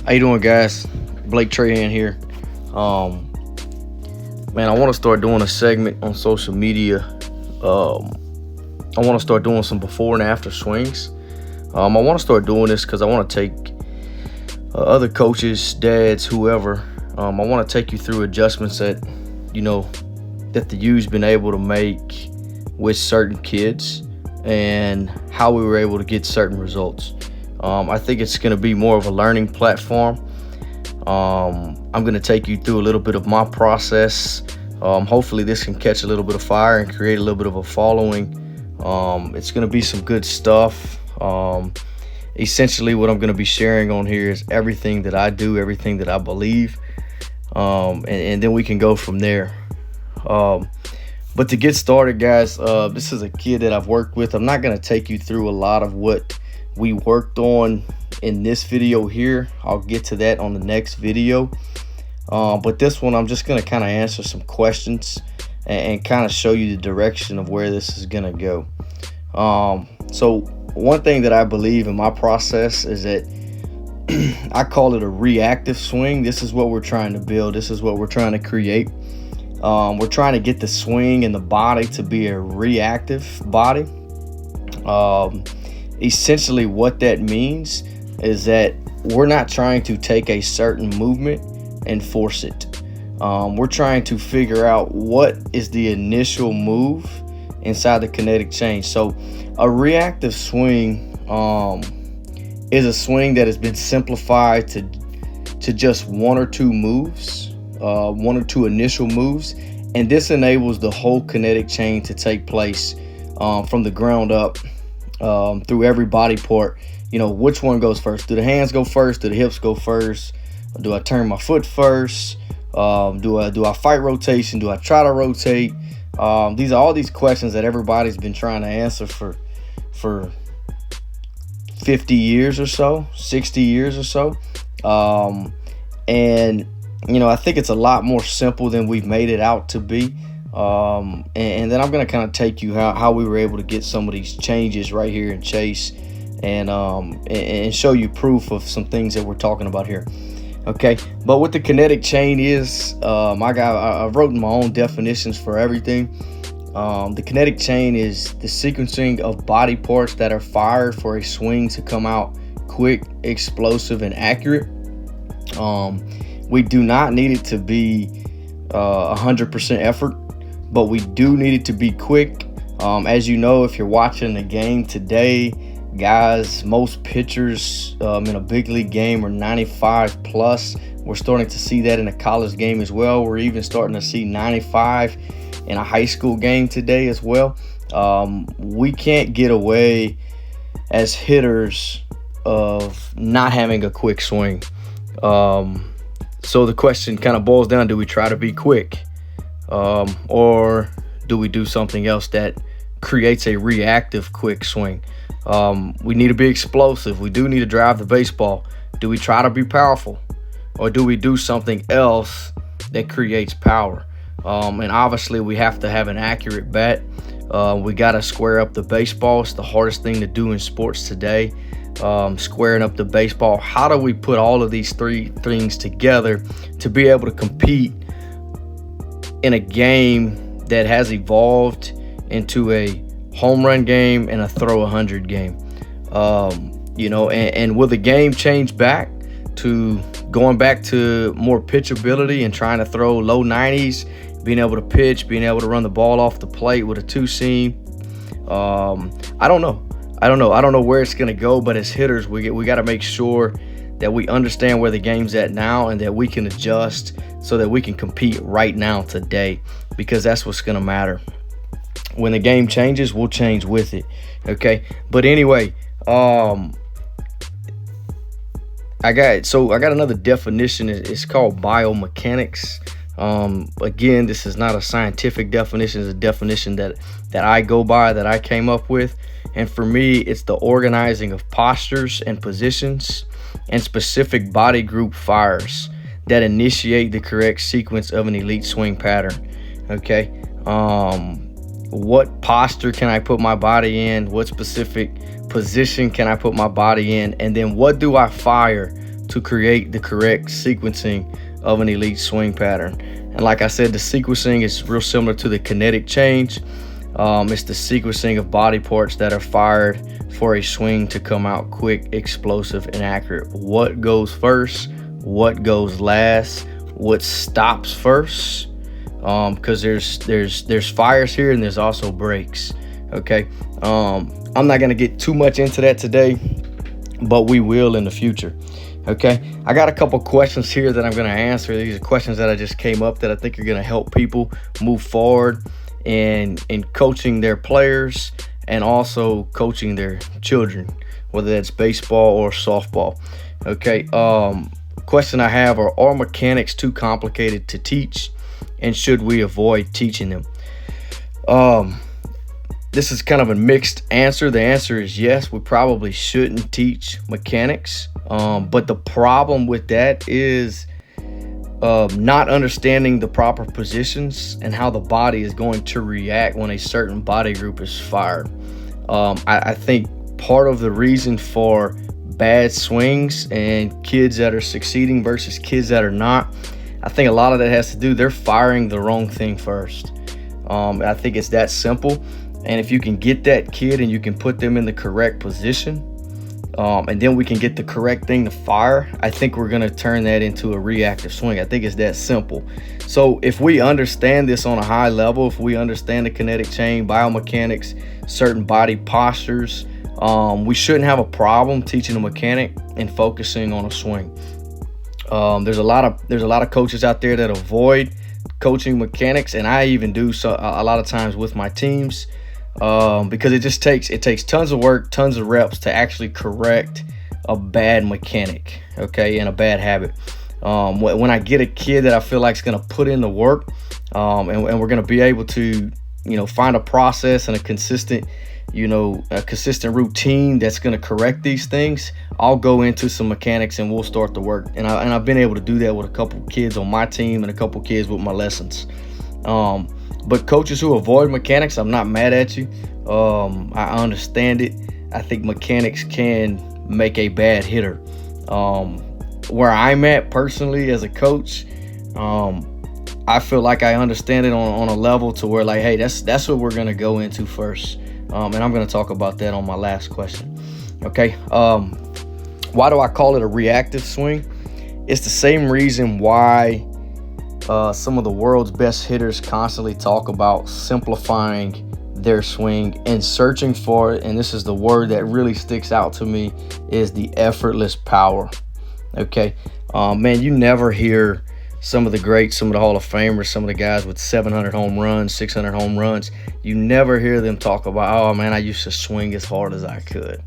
How you doing, guys? Blake Trahan here. Man, I want to start doing a segment on social media. I want to start doing some before and after swings. I want to start doing this because I want to take other coaches, dads, whoever. I want to take you through adjustments that the U's been able to make with certain kids and how we were able to get certain results. I think it's going to be more of a learning platform. I'm going to take you through a little bit of my process. Hopefully this can catch a little bit of fire and create a little bit of a following. It's going to be some good stuff. Essentially what I'm going to be sharing on here is everything that I do, everything that I believe, and then we can go from there. But to get started, guys, this is a kid that I've worked with. I'm not going to take you through a lot of what we worked on in this video here. I'll get to that on the next video. But this one, I'm just going to kind of answer some questions and kind of show you the direction of where this is going to go. So one thing that I believe in my process is that I call it a reactive swing. This is what we're trying to build. This is what we're trying to create. We're trying to get the swing and the body to be a reactive body. Essentially what that means is that we're not trying to take a certain movement and force it. We're trying to figure out what is the initial move inside the kinetic chain. So a reactive swing is a swing that has been simplified to just one or two moves, one or two initial moves, and this enables the whole kinetic chain to take place from the ground up through every body part. Which one goes first? Do the hands go first? Do the hips go first? Do I turn my foot first? Do I fight rotation? Do I try to rotate? These are all these questions that everybody's been trying to answer for 50 years or so, 60 years or so. And I think it's a lot more simple than we've made it out to be. And then I'm going to kind of take you how we were able to get some of these changes right here in Chase and show you proof of some things that we're talking about here. Okay, but what the kinetic chain is, I wrote my own definitions for everything. The kinetic chain is the sequencing of body parts that are fired for a swing to come out quick, explosive, and accurate. We do not need it to be 100% effort, but we do need it to be quick. As you know, if you're watching the game today, guys, most pitchers in a big league game are 95 plus. We're starting to see that in a college game as well. We're even starting to see 95 in a high school game today as well. We can't get away as hitters of not having a quick swing. So the question kind of boils down, do we try to be quick? Or do we do something else that creates a reactive quick swing? We need to be explosive. We do need to drive the baseball. Do we try to be powerful? Or do we do something else that creates power? And obviously we have to have an accurate bat. We got to square up the baseball. It's the hardest thing to do in sports today. Squaring up the baseball. How do we put all of these three things together to be able to compete in a game that has evolved into a home run game and a throw 100 game? And will the game change back to going back to more pitchability and trying to throw low 90s, being able to pitch, being able to run the ball off the plate with a two-seam? I don't know. I don't know where it's going to go, but as hitters, we got to make sure that we understand where the game's at now and that we can adjust so that we can compete right now today, because that's what's going to matter. When the game changes, we'll change with it. Okay. But anyway, I got another definition. It's called biomechanics. Again, this is not a scientific definition. It's a definition that I go by, that I came up with. And for me, it's the organizing of postures and positions and specific body group fires that initiate the correct sequence of an elite swing pattern. Okay. What posture can I put my body in? What specific position can I put my body in? And then what do I fire to create the correct sequencing of an elite swing pattern. And like I said, the sequencing is real similar to the kinetic change. It's the sequencing of body parts that are fired for a swing to come out quick, explosive, and accurate. What goes first? What goes last? What stops first? Because there's fires here and there's also breaks. Okay. I'm not gonna get too much into that today, but we will in the future. Okay, I got a couple questions here that I'm going to answer. These are questions that I just came up that I think are going to help people move forward in coaching their players and also coaching their children, whether that's baseball or softball. Okay, question I have are mechanics too complicated to teach, and should we avoid teaching them? This is kind of a mixed answer. The answer is yes, we probably shouldn't teach mechanics. But the problem with that is not understanding the proper positions and how the body is going to react when a certain body group is fired. I think part of the reason for bad swings and kids that are succeeding versus kids that are not, I think a lot of that has to do, they're firing the wrong thing first. I think it's that simple. And if you can get that kid and you can put them in the correct position, and then we can get the correct thing to fire, I think we're going to turn that into a reactive swing. I think it's that simple. So if we understand this on a high level, if we understand the kinetic chain, biomechanics, certain body postures, we shouldn't have a problem teaching a mechanic and focusing on a swing. There's a lot of coaches out there that avoid coaching mechanics, and I even do so a lot of times with my teams. Because it takes tons of work, tons of reps to actually correct a bad mechanic, okay, and a bad habit. When I get a kid that I feel like is going to put in the work, and we're going to be able to, find a process and a consistent routine that's going to correct these things, I'll go into some mechanics and we'll start the work. And I've been able to do that with a couple kids on my team and a couple kids with my lessons. But coaches who avoid mechanics, I'm not mad at you. I understand it. I think mechanics can make a bad hitter. Where I'm at personally as a coach, I feel like I understand it on a level to where, like, hey, that's what we're gonna go into first. And I'm gonna talk about that on my last question. Okay. Why do I call it a reactive swing? It's the same reason why some of the world's best hitters constantly talk about simplifying their swing and searching for it. And this is the word that really sticks out to me, is the effortless power. Okay. Man, you never hear some of the greats, some of the Hall of Famers, some of the guys with 700 home runs, 600 home runs. You never hear them talk about, oh man, I used to swing as hard as I could.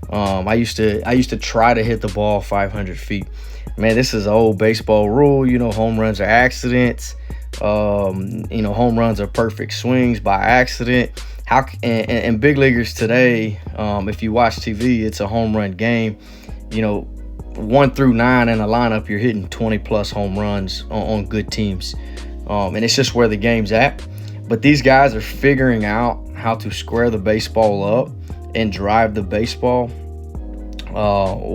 I used to try to hit the ball 500 feet. Man, this is an old baseball rule. Home runs are accidents. Home runs are perfect swings by accident. And big leaguers today, if you watch TV, it's a home run game. 1 through 9 in a lineup, you're hitting 20 plus home runs on good teams. And it's just where the game's at. But these guys are figuring out how to square the baseball up and drive the baseball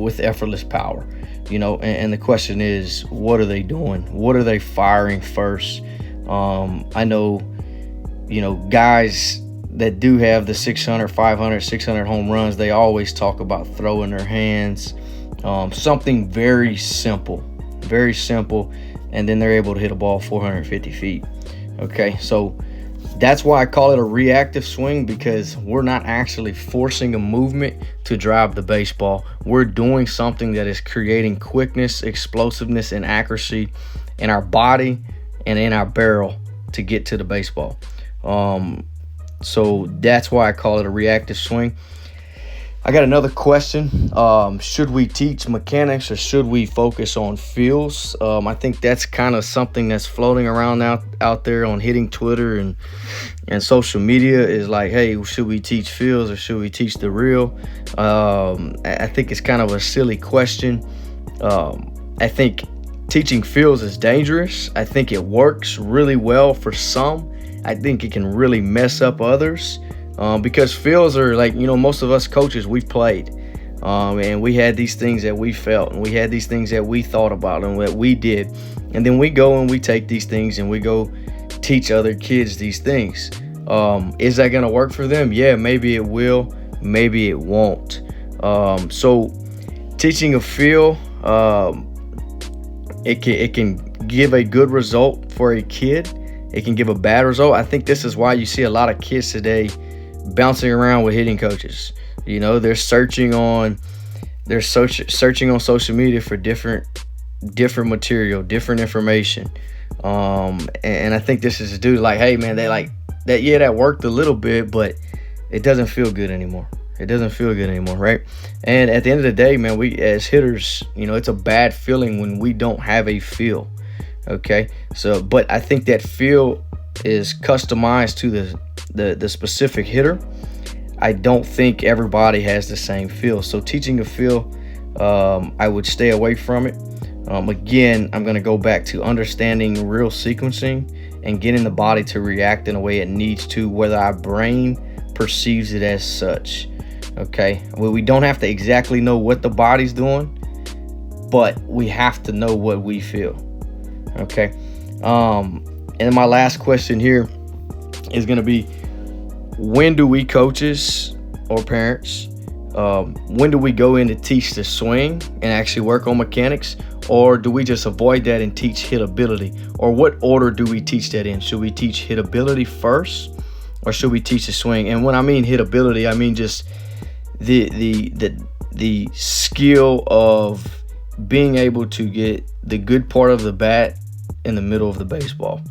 with effortless power. And the question is, what are they doing? What are they firing first? I know, guys that do have the 600, 500, 600 home runs, they always talk about throwing their hands, something very simple, and then they're able to hit a ball 450 feet. Okay, so that's why I call it a reactive swing, because we're not actually forcing a movement to drive the baseball. We're doing something that is creating quickness, explosiveness, and accuracy in our body and in our barrel to get to the baseball. So that's why I call it a reactive swing. I got another question. Should we teach mechanics or should we focus on feels? I think that's kind of something that's floating around out there on hitting Twitter and social media, is like, hey, should we teach feels or should we teach the real? I think it's kind of a silly question. I think teaching feels is dangerous. I think it works really well for some. I think it can really mess up others. Because feels are like, most of us coaches, we've played. And we had these things that we felt, and we had these things that we thought about and that we did. And then we go and we take these things and we go teach other kids these things. Is that going to work for them? Yeah, maybe it will, maybe it won't. So teaching a feel, it can give a good result for a kid. It can give a bad result. I think this is why you see a lot of kids today bouncing around with hitting coaches. You know, they're searching on social media for different material, different information. And I think this is due to, like, hey man, they like that. Yeah, that worked a little bit, but it doesn't feel good anymore. It doesn't feel good anymore, right? And at the end of the day, man, we as hitters, you know, it's a bad feeling when we don't have a feel. Okay, so but I think that feel is customized to the specific hitter. I don't think everybody has the same feel. So teaching a feel, I would stay away from it. Again, I'm going to go back to understanding real sequencing and getting the body to react in a way it needs to, whether our brain perceives it as such. Okay, well, we don't have to exactly know what the body's doing, but we have to know what we feel. Okay, and my last question here is going to be, when do we coaches or parents, when do we go in to teach the swing and actually work on mechanics, or do we just avoid that and teach hitability? Or what order do we teach that in? Should we teach hitability first, or should we teach the swing? And when I mean hitability, I mean just the skill of being able to get the good part of the bat in the middle of the baseball,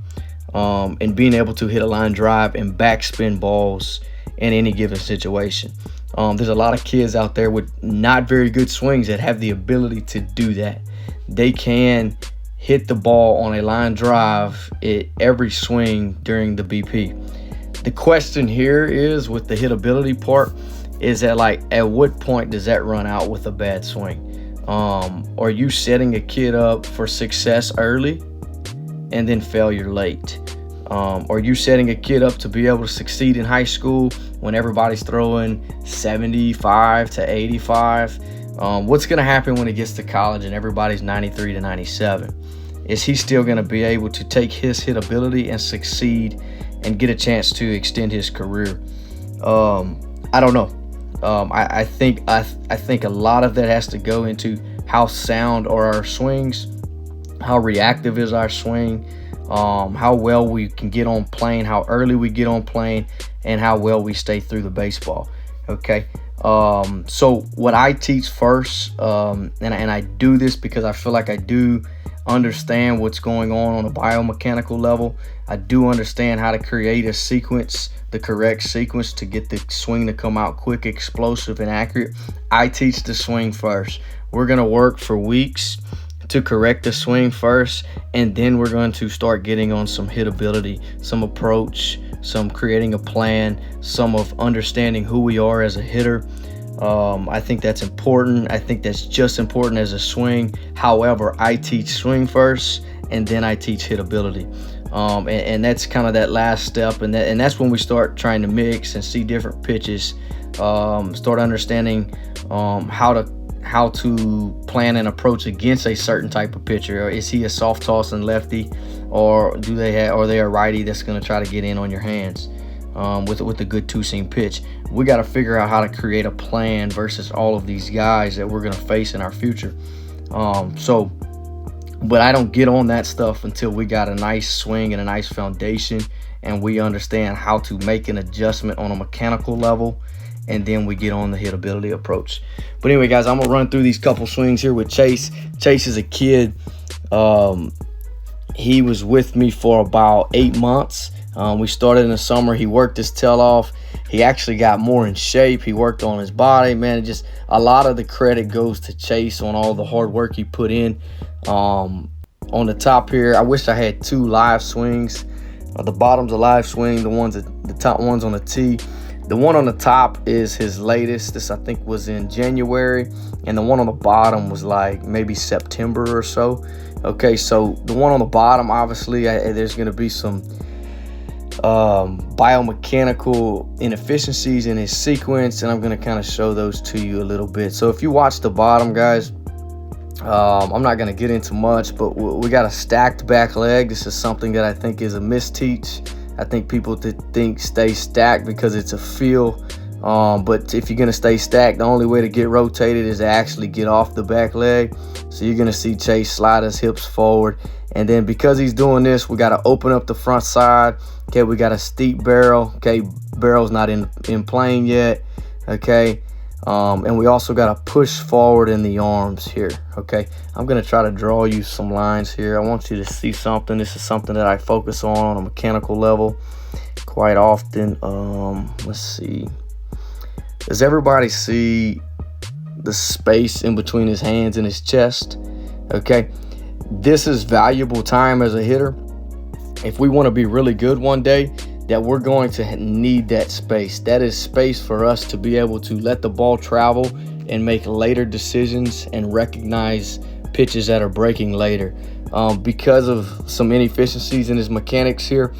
and being able to hit a line drive and backspin balls in any given situation. There's a lot of kids out there with not very good swings that have the ability to do that. They can hit the ball on a line drive at every swing during the BP. The question here is, with the hitability part, is that, like, at what point does that run out with a bad swing? Are you setting a kid up for success early and then failure late? Are you setting a kid up to be able to succeed in high school when everybody's throwing 75 to 85? What's going to happen when he gets to college and everybody's 93 to 97? Is he still going to be able to take his hitability and succeed and get a chance to extend his career? I don't know. I think a lot of that has to go into how sound are our swings, how reactive is our swing, how well we can get on plane, how early we get on plane, and how well we stay through the baseball. Okay. So what I teach first, and I do this because I feel like I do understand what's going on a biomechanical level. I do understand how to create a sequence, the correct sequence to get the swing to come out quick, explosive, and accurate. I teach the swing first. We're going to work for weeks to correct the swing first, and then we're going to start getting on some hitability, some approach, some creating a plan, some of understanding who we are as a hitter. I think that's important. I think that's just important as a swing. However, I teach swing first, and then I teach hitability. And that's kind of that last step, and that's when we start trying to mix and see different pitches, start understanding how to plan an approach against a certain type of pitcher. Or is he a soft tossing lefty, or are they a righty that's going to try to get in on your hands with a good two-seam pitch? We got to figure out how to create a plan versus all of these guys that we're going to face in our future. But I don't get on that stuff until we got a nice swing and a nice foundation, and we understand how to make an adjustment on a mechanical level, and then we get on the hitability approach. But anyway, guys, I'm going to run through these couple swings here with Chase. Chase is a kid. He was with me for about 8 months. We started in the summer. He worked his tail off. He actually got more in shape. He worked on his body. Man, just a lot of the credit goes to Chase on all the hard work he put in. On the top here, I wish I had 2 live swings. The bottom's a live swing. The top one's on the tee. The one on the top is his latest. This, I think, was in January. And the one on the bottom was like maybe September or so. Okay, so the one on the bottom, obviously, there's going to be some biomechanical inefficiencies in his sequence, and I'm going to kind of show those to you a little bit. So if you watch the bottom, guys, I'm not going to get into much, but we got a stacked back leg. This is something that I think is a misteach. I think people think stay stacked because it's a feel. But if you're going to stay stacked, the only way to get rotated is to actually get off the back leg. So you're going to see Chase slide his hips forward. And then because he's doing this, we got to open up the front side. Okay, we got a steep barrel. Okay, barrel's not in plane yet. Okay, and we also got to push forward in the arms here. Okay, I'm going to try to draw you some lines here. I want you to see something. This is something that I focus on a mechanical level quite often. Let's see. Does everybody see the space in between his hands and his chest? Okay, this is valuable time as a hitter. If we want to be really good one day, that we're going to need that space. That is space for us to be able to let the ball travel and make later decisions and recognize pitches that are breaking later. Because of some inefficiencies in his mechanics here,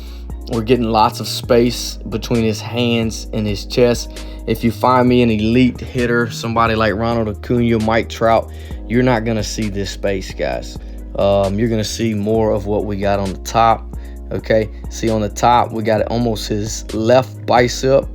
we're getting lots of space between his hands and his chest. If you find me an elite hitter, somebody like Ronald Acuna, Mike Trout, you're not going to see this space, guys. You're going to see more of what we got on the top. Okay, see on the top, we got almost his left bicep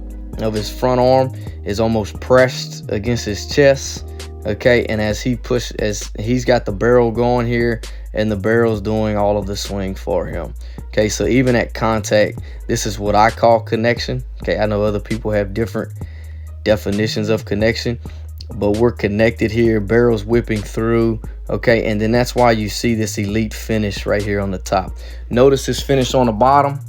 of his front arm is almost pressed against his chest. Okay, and as he's got the barrel going here, and the barrel's doing all of the swing for him. Okay, so even at contact, this is what I call connection. Okay, I know other people have different definitions of connection, but we're connected here. Barrel's whipping through. Okay, and then that's why you see this elite finish right here on the top. Notice this finish on the bottom.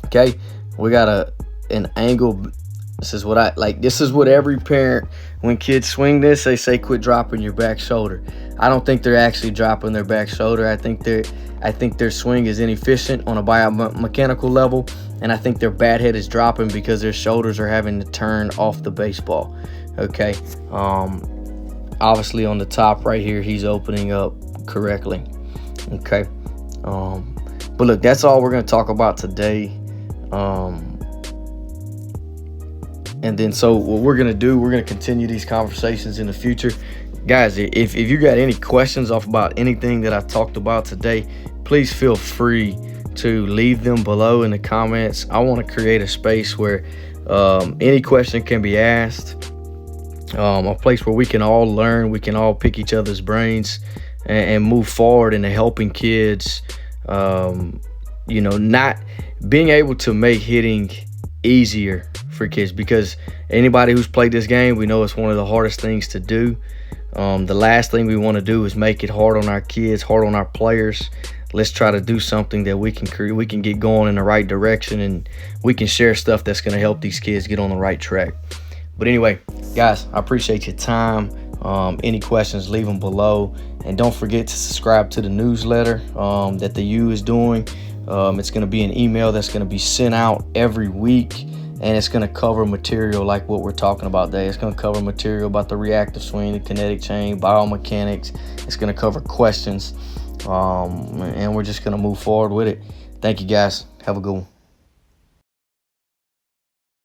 Okay, we got an angle. This is what I like. This is what every parent, when kids swing this, they say quit dropping your back shoulder. I don't think they're actually dropping their back shoulder. I think their swing is inefficient on a biomechanical level, and I think their bat head is dropping because their shoulders are having to turn off the baseball. Okay, obviously on the top right here, he's opening up correctly. Okay, but look, that's all we're going to talk about today. And then so what we're going to do, we're going to continue these conversations in the future. Guys, if you got any questions off about anything that I talked about today, please feel free to leave them below in the comments. I want to create a space where any question can be asked, a place where we can all learn, we can all pick each other's brains and move forward into helping kids, not being able to make hitting easier for kids, because anybody who's played this game, we know it's one of the hardest things to do. The last thing we want to do is make it hard on our kids, hard on our players. Let's try to do something that we can get going in the right direction, and we can share stuff that's going to help these kids get on the right track. But anyway, guys, I appreciate your time. Any questions, leave them below, and don't forget to subscribe to the newsletter that the U is doing. It's going to be an email that's going to be sent out every week, and it's going to cover material like what we're talking about today. It's going to cover material about the reactive swing, the kinetic chain, biomechanics. It's going to cover questions, and we're just going to move forward with it. Thank you, guys. Have a good one.